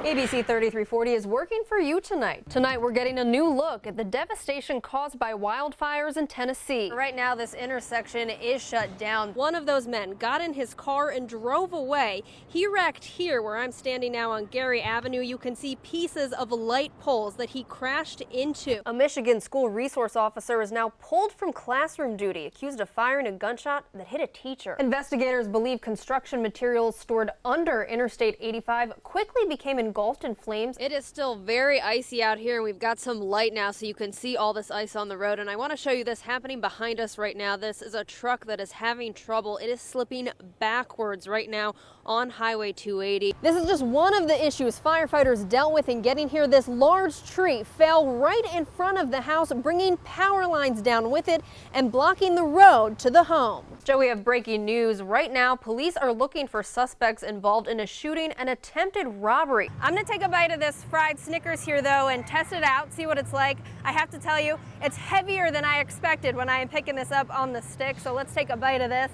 ABC 3340 is working for you tonight. Tonight we're getting a new look at the devastation caused by wildfires in Tennessee. Right now this intersection is shut down. One of those men got in his car and drove away. He wrecked here where I'm standing now on Gary Avenue. You can see pieces of light poles that he crashed into. A Michigan school resource officer is now pulled from classroom duty, accused of firing a gunshot that hit a teacher. Investigators believe construction materials stored under Interstate 85 quickly became engulfed in flames. It is still very icy out here, and we've got some light now so you can see all this ice on the road. And I want to show you this happening behind us right now. This is a truck that is having trouble. It is slipping backwards right now on Highway 280. This is just one of the issues firefighters dealt with in getting here. This large tree fell right in front of the house, bringing power lines down with it and blocking the road to the home. Joe, we have breaking news. Right now, police are looking for suspects involved in a shooting and attempted robbery. I'm gonna take a bite of this fried Snickers here though and test it out, see what it's like. I have to tell you, it's heavier than I expected when I am picking this up on the stick, so let's take a bite of this.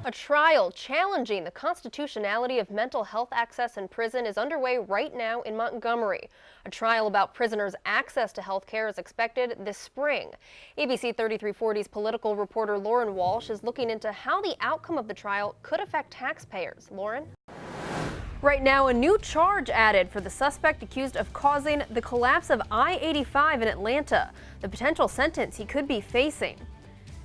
A trial challenging the constitutionality of mental health access in prison is underway right now in Montgomery. A trial about prisoners' access to health care is expected this spring. ABC 3340's political reporter Lauren Walsh is looking into how the outcome of the trial could affect taxpayers. Lauren? Right now, a new charge added for the suspect accused of causing the collapse of I-85 in Atlanta. The potential sentence he could be facing.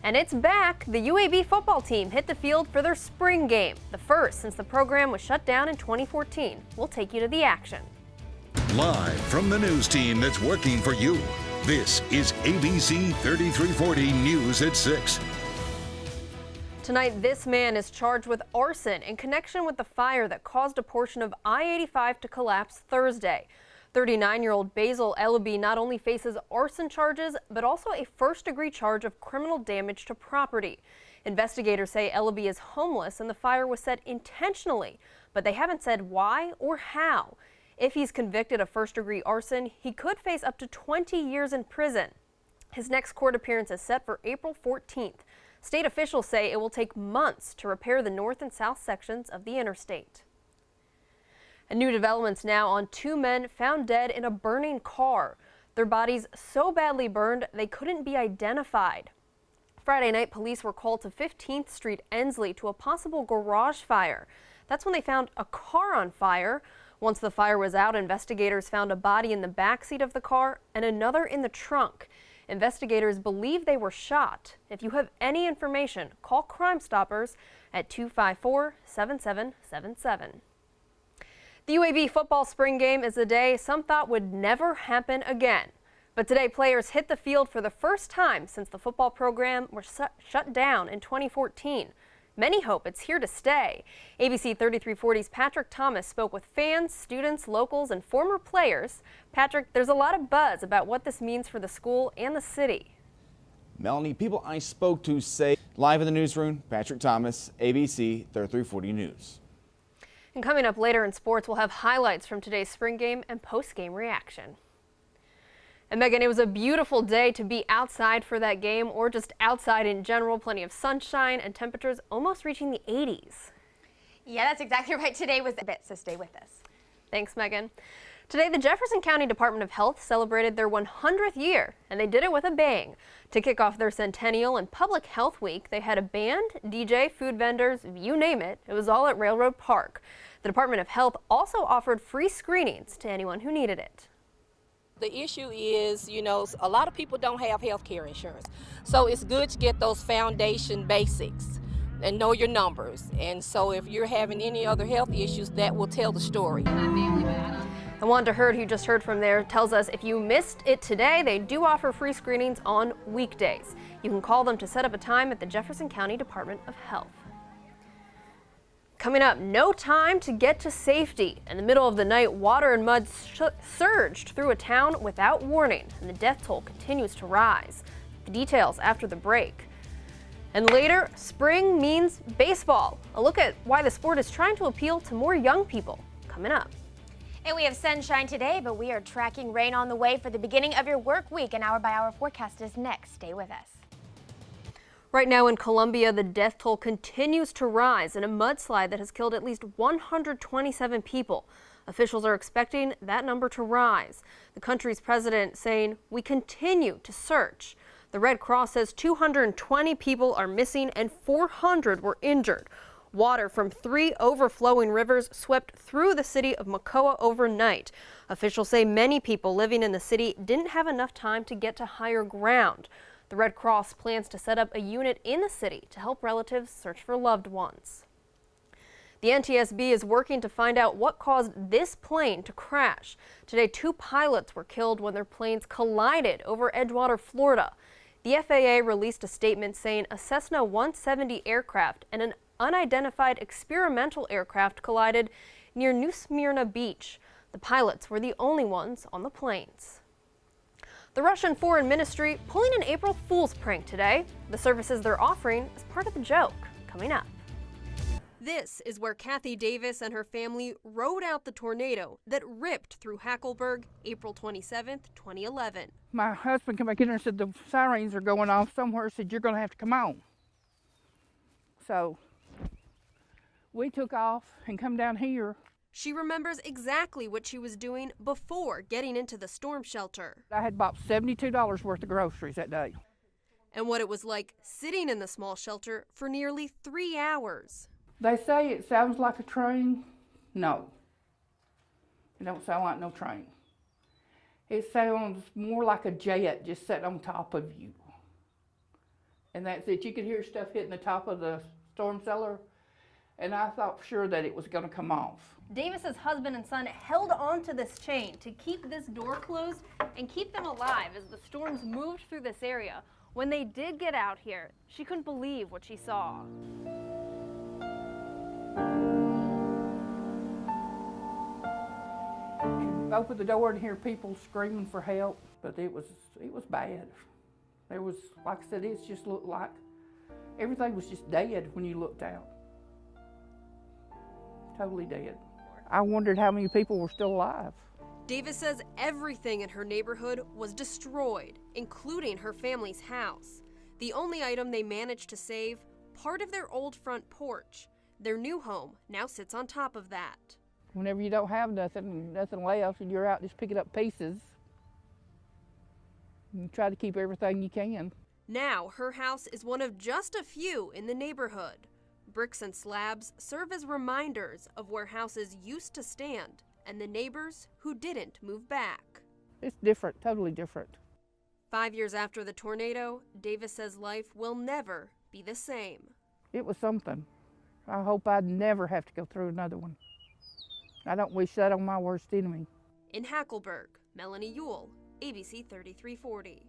And it's back. The UAB football team hit the field for their spring game, the first since the program was shut down in 2014. We'll take you to the action. Live from the news team that's working for you, this is ABC 3340 News at 6. Tonight, this man is charged with arson in connection with the fire that caused a portion of I-85 to collapse Thursday. 39-year-old Basil Ellaby not only faces arson charges, but also a first-degree charge of criminal damage to property. Investigators say Ellaby is homeless and the fire was set intentionally, but they haven't said why or how. If he's convicted of first-degree arson, he could face up to 20 years in prison. His next court appearance is set for April 14th. State officials say it will take months to repair the north and south sections of the interstate. And new developments now on two men found dead in a burning car. Their bodies so badly burned they couldn't be identified. Friday night, police were called to 15th Street, Ensley, to a possible garage fire. That's when they found a car on fire. Once the fire was out, investigators found a body in the backseat of the car and another in the trunk. Investigators believe they were shot. If you have any information, call Crime Stoppers at 254-7777. The UAB football spring game is a day some thought would never happen again. But today, players hit the field for the first time since the football program was shut down in 2014. Many hope it's here to stay. ABC 3340's Patrick Thomas spoke with fans, students, locals, and former players. Patrick, there's a lot of buzz about what this means for the school and the city. Melanie, people I spoke to say, live in the newsroom, Patrick Thomas, ABC 3340 News. And coming up later in sports, we'll have highlights from today's spring game and post-game reaction. And Megan, it was a beautiful day to be outside for that game or just outside in general. Plenty of sunshine and temperatures almost reaching the 80s. Yeah, that's exactly right. Today was a bit, so stay with us. Thanks, Megan. Today, the Jefferson County Department of Health celebrated their 100th year, and they did it with a bang. To kick off their centennial and Public Health Week, they had a band, DJ, food vendors, you name it. It was all at Railroad Park. The Department of Health also offered free screenings to anyone who needed it. The issue is, a lot of people don't have health care insurance. So it's good to get those foundation basics and know your numbers. And so if you're having any other health issues, that will tell the story. And Wanda Hurd, who you just heard from there, tells us if you missed it today, they do offer free screenings on weekdays. You can call them to set up a time at the Jefferson County Department of Health. Coming up, no time to get to safety. In the middle of the night, water and mud surged through a town without warning, and the death toll continues to rise. The details after the break. And later, spring means baseball. A look at why the sport is trying to appeal to more young people. Coming up. And we have sunshine today, but we are tracking rain on the way for the beginning of your work week. An hour-by-hour forecast is next. Stay with us. Right now in Columbia, the death toll continues to rise in a mudslide that has killed at least 127 people. Officials are expecting that number to rise. The country's president saying, "We continue to search." The Red Cross says 220 people are missing and 400 were injured. Water from 3 overflowing rivers swept through the city of Mocoa overnight. Officials say many people living in the city didn't have enough time to get to higher ground. The Red Cross plans to set up a unit in the city to help relatives search for loved ones. The NTSB is working to find out what caused this plane to crash. Today, 2 pilots were killed when their planes collided over Edgewater, Florida. The FAA released a statement saying a Cessna 170 aircraft and an unidentified experimental aircraft collided near New Smyrna Beach. The pilots were the only ones on the planes. The Russian Foreign Ministry pulling an April Fool's prank today. The services they're offering is part of the joke. Coming up. This is where Kathy Davis and her family rode out the tornado that ripped through Hackleburg April 27th, 2011. My husband came back in there and said the sirens are going off somewhere, said you're going to have to come on. So we took off and come down here. She remembers exactly what she was doing before getting into the storm shelter. I had bought $72 worth of groceries that day. And what it was like sitting in the small shelter for nearly 3 hours. They say it sounds like a train. No, it don't sound like no train. It sounds more like a jet just sitting on top of you. And that's it. You could hear stuff hitting the top of the storm cellar, and I thought for sure that it was going to come off. Davis's husband and son held onto this chain to keep this door closed and keep them alive as the storms moved through this area. When they did get out here, she couldn't believe what she saw. Open the door and hear people screaming for help, but it was bad. There was, like I said, it just looked like everything was just dead when you looked out. Totally dead. I wondered how many people were still alive. Davis says everything in her neighborhood was destroyed, including her family's house. The only item they managed to save, part of their old front porch. Their new home now sits on top of that. Whenever you don't have nothing left and you're out just picking up pieces, you try to keep everything you can. Now her house is one of just a few in the neighborhood. Bricks and slabs serve as reminders of where houses used to stand and the neighbors who didn't move back. It's different, totally different. 5 years after the tornado, Davis says life will never be the same. It was something. I hope I'd never have to go through another one. I don't wish that on my worst enemy. In Hackleburg, Melanie Yuill, ABC 3340.